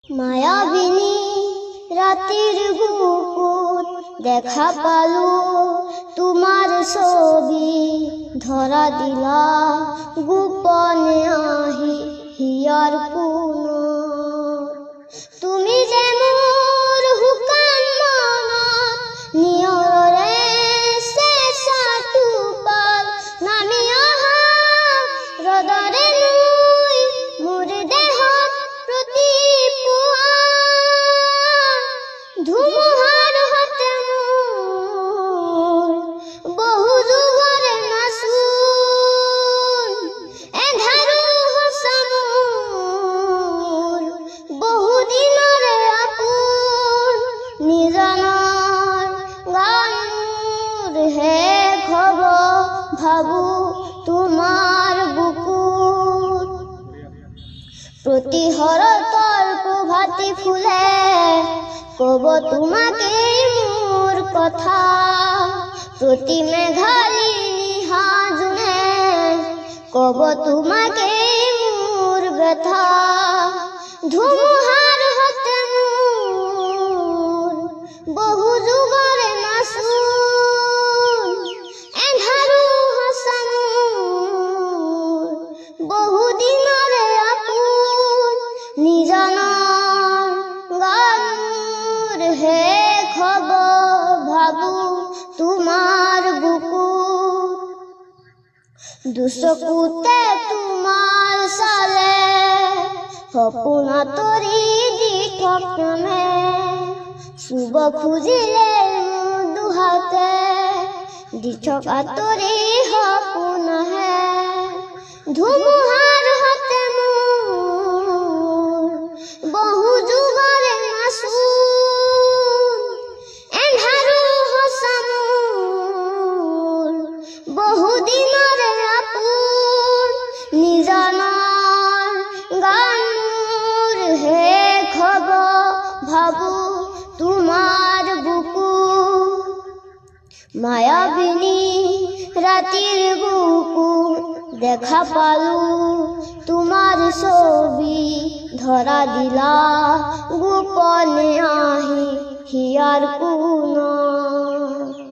মায়াবিনী রাতের বুকুত দেখা পালো তোমার ছবি ধরা দিলা গোপনে আহি হিয়ার কোন তুমি যে মোর হুকান মনত নিয়ৰে চেঁচা টোপাল নামি অহা ৰদৰে লৈ মোৰ দেহত প্ৰতি পুৱা ধুমুহাৰ হতে মোৰ বহু যুগৰে নাচোন এন্ধাৰো সঁচা মোৰ বহু দিনৰে আপোন নিজানৰ গানৰ শেষ হ'ব ভাবো তোমাৰ বুকুত প্ৰতিহৰতৰ প্ৰভাতী ফুলে কব তোমাকে মোৰ কথা প্ৰতি মেঘালী নিশা জোনে কব তোমাকে মোৰ ব্যথা ধুমুহাৰ হতে মোৰ বহু যুগৰে নাচোন এন্ধাৰো সঁচা মোৰ বহু দিনৰে আপোন নিজানৰ গানৰ শেষ হ'ব ভাবো তোমাৰ বুকুত দুচকুতে তোমাৰ চালে সপোন আঁতৰি দি থকমে চুব খুজিলে মোৰ দুহাতে দি থকা আঁতৰি সপোন আহে ধুমুহাৰ হতে মোৰ বহু যুগৰে নাচোন এন্ধাৰো সঁচা মোৰ বহু দিনৰে আপোন নিজানৰ গানৰ শেষ হ'ব ভাবো তোমাৰ বুকুত মায়াবিনী ৰাতিৰ বুকুত দেখা পালো তোমাৰ ছবি ধৰা দিলা গোপনে আহি হিয়াৰ কোন